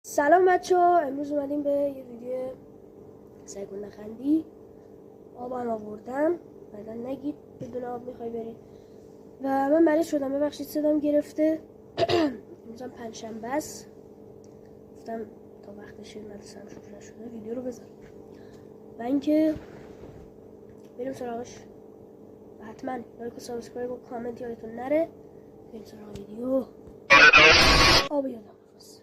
سلام بچه‌ها، امروز اومدیم به یه ویدیو سگو نخندی. آب هم آوردم، بعدا نگید بدون آب میخوای برید. و من مریض شدم، ببخشید صدام گرفته. امروز هم پنجشنبه است، گفتم تا وقت شیر مدرسه هم شروع نشده ویدیو رو بذارم و اینکه بریم سراغش. و حتما لایک و سابسکرایب و کامنت یادتون نره. بریم سراغ ویدیو. آب یادم رفت.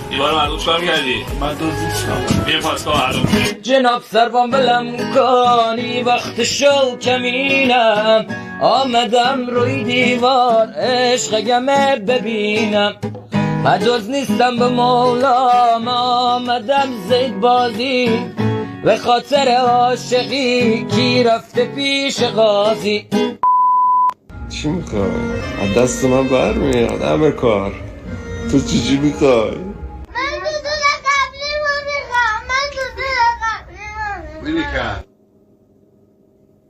دیوار مردم چکار کردی؟ من دوزیستم بیا پاسکا مردم جناب سربان بلم کنی وقت شو کمینم آمدم روی دیوار عشق گمه ببینم مجاز نیستم به مولام آمدم زید بازی به خاطر عاشقی کی رفته پیش قاضی. چی میخوای؟ از دست من برمیاد همه کار. تو چی میخوای؟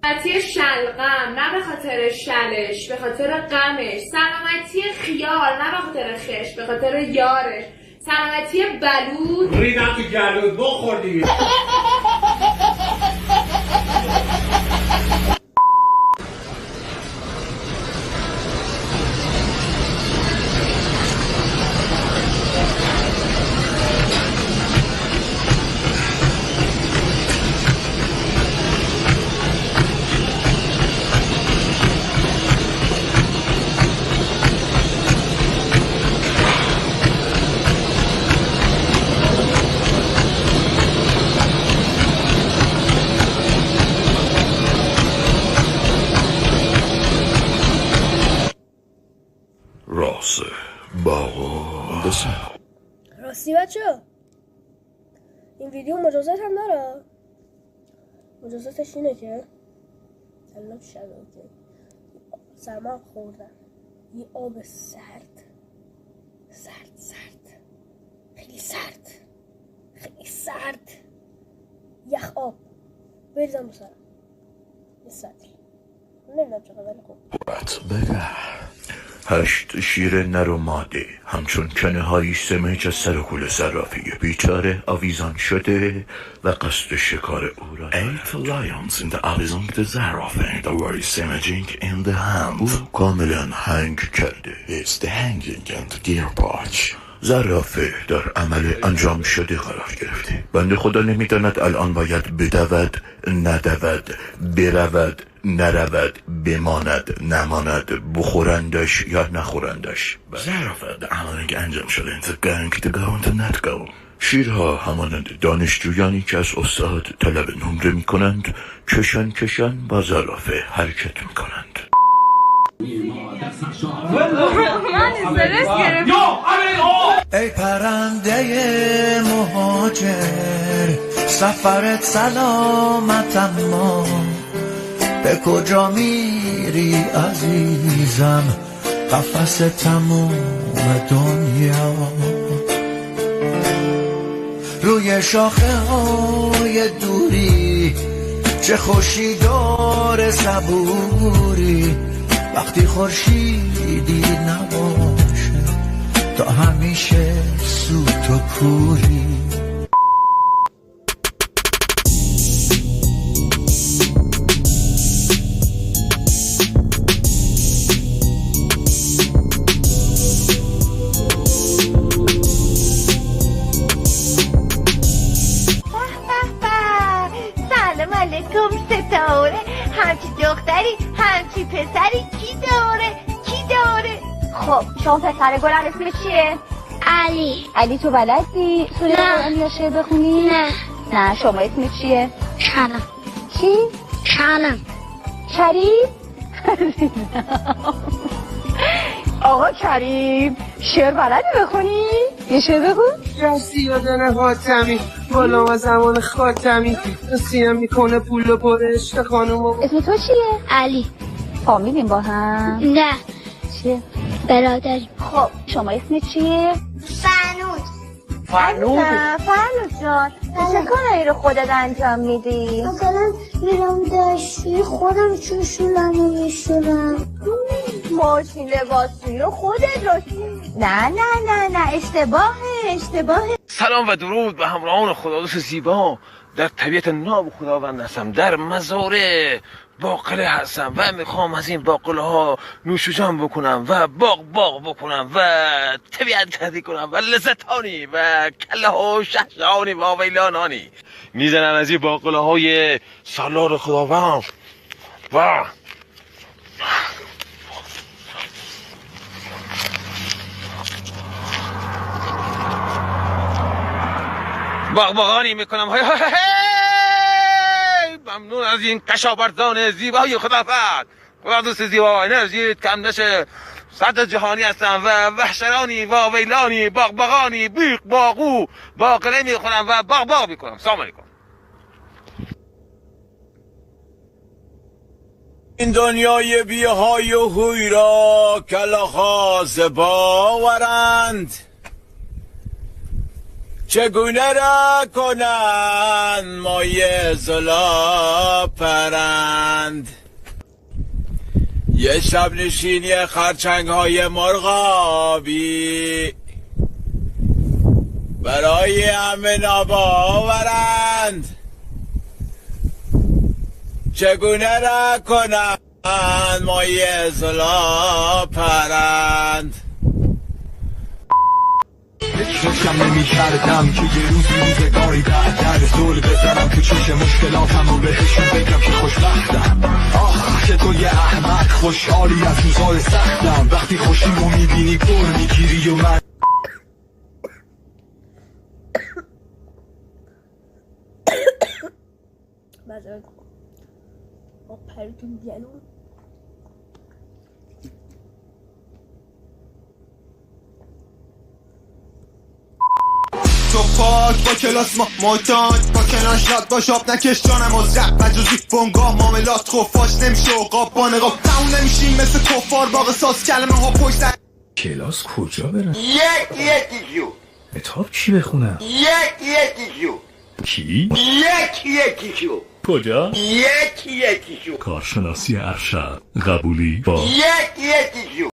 سلامتی شلغم نه به خاطر شلش، به خاطر غمش. سلامتی خیال نه به خاطر خش، به خاطر یارش. سلامتی بلود ریدم تو گلود بخوردی. راسه باقا راستی بچه‌ها، این ویدیو مجازات هم داره. مجازاتش اینه که الان شبه که سرما خوردم، یه آب سرد خیلی سرد یخ آب بریزم رو سرم یه سطل. نمیدونم چقدر ولی خوب. بگه 8 شیر نر و ماده همچون کنه های سمج از سر کول صرافی بیچاره آویزان شده و قصد شکار او را 8 lions in the آویزان the زرافه the word damaging in the hand. او کاملا هنگ کرده. It's the hanging and the gearbox. زرافه در عمل انجام شده قرار گرفته. بنده خدا نمیداند الان باید بدود ندود، برود نرود، بماند نماند، بخورندش یا نخورندش. زرافه در عملی که انجام شده it's going to go and not go. شیرها همانند دانشجویانی که از استاد طلب نمره می کنند کشان با زرافه حرکت می کنند. ای پرنده مهاجر سفرت سلامت اما به کجا میری عزیزم قفس تموم دنیا روی شاخه های دوری چه خوشی داره صبوری وقتی خورشیدی نباشه تا همیشه سوت و کوری. سلام علیکم ستاره، همچی دختری همچی پسری کی داره؟ خب شما پسر گلم اسمش چیه؟ علی تو بلدی سوره قرآن یا شعر بخونی؟ نه شما اسمت چیه؟ کرم. چی؟ کریم؟ آقا کریم شعر بلدی بخونی؟ یه شعر بخون؟ راستی یادن حاتمی بالا و زمان خاتمی راستی میکنه پول و پر عشق خانوم. اسم تو چیه؟ علی. فامیلیم با هم؟ نه چیه؟ برادری. خب شما اسم چیه؟ فانوس. نه فرلوش جان چه کاری رو خودت انجام میدی؟ مثلا میرم دشتی خودم چشولمو میشونم. ماشین لباسی رو خودت رو نه اشتباهه. سلام و درود به همراهان خدادوست زیبا. در طبیعت ناب خداوند هستم، در مزارع باقله هستم و میخوام از این باقله ها نوش و جان بکنم و باغ بکنم و طبیعت تهدید کنم و لذتانی و کله ها و شهشهانی و ویلانانی میزنن از این باقله های سالار خداوند و باغبانی میکنم. ممنون از این کشاورزان زیبای خداوند. خدادوست زیبا انرژی کم نشه. صدر جهانی هستم و وحشرانی و ویلانی باغبانی بیق باغو باقله میخورم و باغ میکنم. سلام علیکم. این دنیای بیهای و هوی را کلاغ‌ها باورند، چگونه را کنند مایه زلا پرند. یه شب نشینی خرچنگ های مرغابی برای همه ناباورند، چگونه را کنند مایه زلا پرند. فکرم نمی کردم که یه روزگاری بعد زل بزنم تو چشم مشکلاتم و بهشون بگم که خوشبختم. آخ که تو یه احمق خوشحالی از روزای سختم، وقتی خوشی رو میبینی پر میگیری و من معذرت آب پریتون گلون. تو پاک با کلاس معتاد با کناش راد با شاب نکش جانم از رق مجازی بونگاه معاملات خفاش نمیشه و قاب با نقاب تموم نمیشیم مثل کفار با قصاص کلمه ها پشت سر. کلاس کجا برم؟ یکی جو. کتاب چی بخونم؟ یکی جو. کی؟ یکی جو. کجا؟ یکی جو. کارشناسی ارشد قبولی با یکی جو.